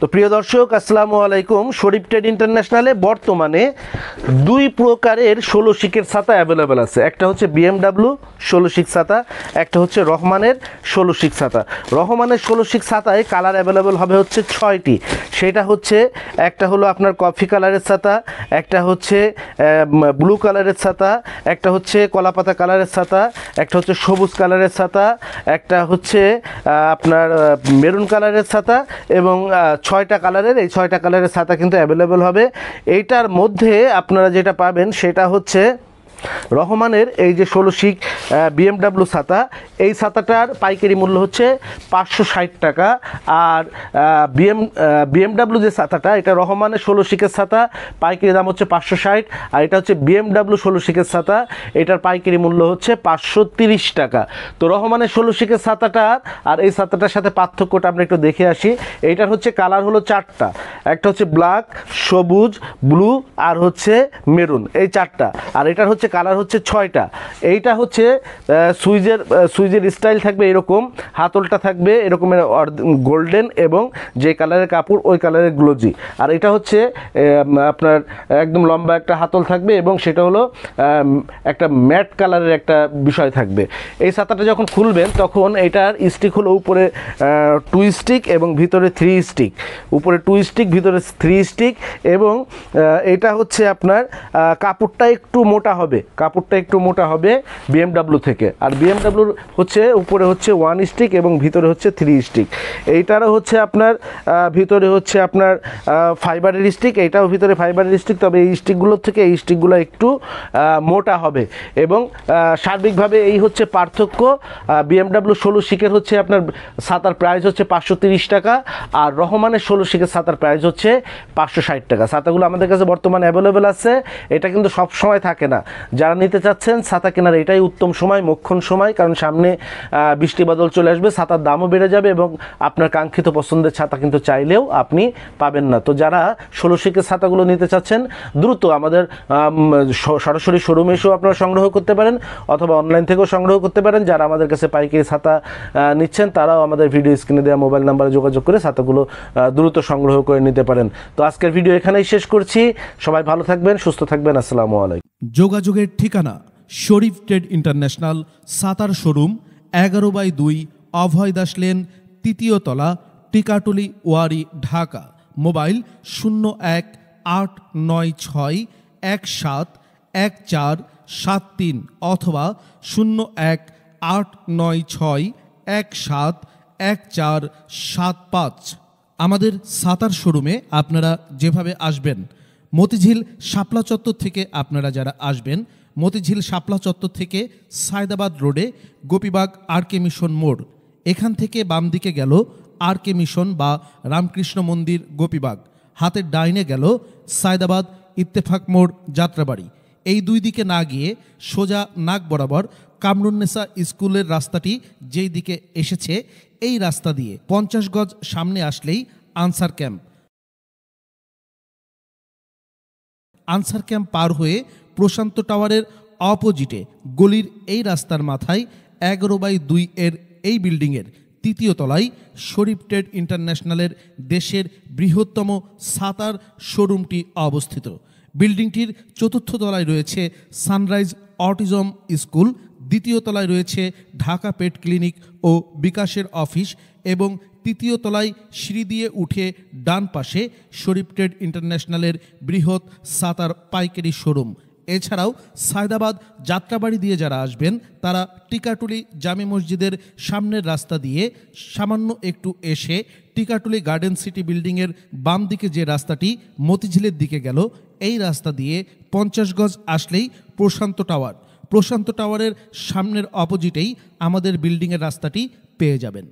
তো প্রিয় দর্শক আসসালামু আলাইকুম। শরীফ ট্রেড ইন্টারন্যাশনালে বর্তমানে দুই প্রকারের 16 শিকের ছাতা অ্যাভেলেবেল আছে। একটা হচ্ছে বিএমডাব্লিউ 16 শিক ছাতা, একটা হচ্ছে রহমানের 16 শিক ছাতা। রহমানের 16 শিক ছাতায় কালার অ্যাভেলেবেল হবে হচ্ছে 6টি। সেটা হচ্ছে একটা হলো আপনার কফি কালারের ছাতা, একটা হচ্ছে ব্লু কালারের ছাতা, একটা হচ্ছে কলাপাতা কালারের ছাতা, একটা হচ্ছে সবুজ কালারের ছাতা, একটা হচ্ছে আপনার মেরুন কালারের ছাতা এবং 6টা কালারের, এই 6টা কালারের ছাতা কিন্তু অ্যাভেলেবেল হবে। এইটার মধ্যে আপনারা যেটা পাবেন সেটা হচ্ছে রহমানের এই যে 16 শিক বিএমডাব্লিউ ছাতা, এই ছাতাটার পাইকারি মূল্য হচ্ছে 560 টাকা। আর বিএমডাব্লিউ যে ছাতাটা, এটা রহমানের 16 শিকের ছাতা, পাইকারি দাম হচ্ছে 560। আর এটা হচ্ছে বিএমডাব্লিউ 16 শিকের ছাতা, এটার পাইকারি মূল্য হচ্ছে 530 টাকা। তো রহমানের 16 শিকের ছাতাটা আর এই ছাতাটার সাথে পার্থক্যটা আমরা একটু দেখে আসি। এইটার হচ্ছে কালার হলো 4টা, একটা হচ্ছে ব্ল্যাক, সবুজ, ব্লু আর হচ্ছে মেরুন, এই 4টা। আর এটার হচ্ছে কালার হচ্ছে 6টা। এইটা হচ্ছে সুইজের স্টাইল থাকবে এরকম, হাতলটা থাকবে এরকমের গোল্ডেন এবং যে কালারের কাপড় ওই কালারের গ্লোজি। আর এটা হচ্ছে আপনার একদম লম্বা একটা হাতল থাকবে এবং সেটা হলো একটা ম্যাট কালারের একটা বিষয় থাকবে। এই ছাতাটা যখন খুলবেন তখন এটার স্টিক হলো উপরে 2 স্টিক এবং ভিতরে 3 স্টিক, উপরে 2 স্টিক ভিতরে 3 স্টিক। এবং এটা হচ্ছে আপনার কাপড়টা একটু মোটা হবে, কাপড়টা একটু মোটা হবে বিএমডাব্লিউ থেকে। আর বিএমডাব্লিউর হচ্ছে উপরে হচ্ছে 1 স্টিক এবং ভিতরে হচ্ছে 3 স্টিক। এইটারও হচ্ছে আপনার ভিতরে হচ্ছে আপনার ফাইবারের স্টিক, এইটাও ভিতরে ফাইবারের স্টিক, তবে এই স্টিকগুলোর থেকে এই স্টিকগুলো একটু মোটা হবে। এবং সার্বিকভাবে এই হচ্ছে পার্থক্য। বিএমডাব্লিউ 16 শিকের হচ্ছে আপনার ছাতার প্রাইস হচ্ছে 530 টাকা, আর রহমানের 16 শিকের ছাতার প্রাইস হচ্ছে 560 টাকা। ছাতাগুলো আমাদের কাছে বর্তমানে অ্যাভেলেবেল আছে। এটা কিন্তু সব সময় থাকে না। যারা নিতে চাচ্ছেন ছাতা কেনার এটাই উত্তম সময়, মোক্ষণ সময়, কারণ সামনে বৃষ্টি বাদল চলে আসবে, ছাতার দামও বেড়ে যাবে এবং আপনার কাঙ্ক্ষিত পছন্দের ছাতা কিন্তু চাইলেও আপনি পাবেন না। তো যারা 16 শিকের ছাতাগুলো নিতে চাচ্ছেন দ্রুত আমাদের সরাসরি শোরুমে এসেও আপনারা সংগ্রহ করতে পারেন অথবা অনলাইন থেকেও সংগ্রহ করতে পারেন। যারা আমাদের কাছে পাইকারি ছাতা নিচ্ছেন তারাও আমাদের ভিডিও স্ক্রিনে দেওয়া মোবাইল নাম্বারে যোগাযোগ করে ছাতাগুলো দ্রুত সংগ্রহ করে নিতে পারেন। তো আজকের ভিডিও এখানেই শেষ করছি। সবাই ভালো থাকবেন, সুস্থ থাকবেন। আসসালামু আলাইকুম। যোগাযোগের ঠিকানা শরীফ ট্রেড ইন্টারন্যাশনাল ছাতার শোরুম, 11/2 অভয় দাস লেন, 3য় তলা, টিকাটুলি, ওয়ারী, ঢাকা। মোবাইল 018961714173 অথবা 018961714175। আমাদের ছাতার শোরুমে আপনারা যেভাবে আসবেন, মতিঝিল শাপলা চত্বর থেকে আপনারা যারা আসবেন, মতিঝিল শাপলা চত্বর থেকে সায়দাবাদ রোডে গোপীবাগ আরকে মিশন মোড়, এখান থেকে বাম দিকে গেল আরকে মিশন বা রামকৃষ্ণ মন্দির গোপীবাগ, হাতের ডাইনে গেল সায়দাবাদ ইত্তেফাক মোড় যাত্রাবাড়ি। এই দুই দিকে না গিয়ে সোজা নাক বরাবর কামরুন্নেসা স্কুলের রাস্তাটি যেই দিকে এসেছে, এই রাস্তা দিয়ে 50 গজ সামনে আসলেই আনসার ক্যাম্প। আনসার ক্যাম্প পার হয়ে প্রশান্ত টাওয়ারের অপোজিটে গলির এই রাস্তার মাথায় 11/2 এর এই বিল্ডিংয়ের 3য় তলায় শরীফ ট্রেড ইন্টারন্যাশনালের দেশের বৃহত্তম ছাতার শোরুমটি অবস্থিত। বিল্ডিংটির 4র্থ তলায় রয়েছে সানরাইজ অটিজম স্কুল, 2য় তলায় রয়েছে ঢাকা পেট ক্লিনিক ও বিকাশের অফিস এবং 3য় তলায় সিঁড়ি দিয়ে উঠে ডান পাশে শরীফ ট্রেড ইন্টারন্যাশনালের বৃহৎ ছাতার পাইকারি শোরুম। এছাড়াও সায়দাবাদ যাত্রাবাড়ি দিয়ে যারা আসবেন তারা টিকাটুলি জামে মসজিদের সামনের রাস্তা দিয়ে সামান্য একটু এসে টিকাটুলি গার্ডেন সিটি বিল্ডিংয়ের বাম দিকে যে রাস্তাটি মতিঝিলের দিকে গেল, এই রাস্তা দিয়ে 50 গজ আসলেই প্রশান্ত টাওয়ার। প্রশান্ত টাওয়ারের সামনের অপোজিটেই আমাদের বিল্ডিংয়ের রাস্তাটি পেয়ে যাবেন।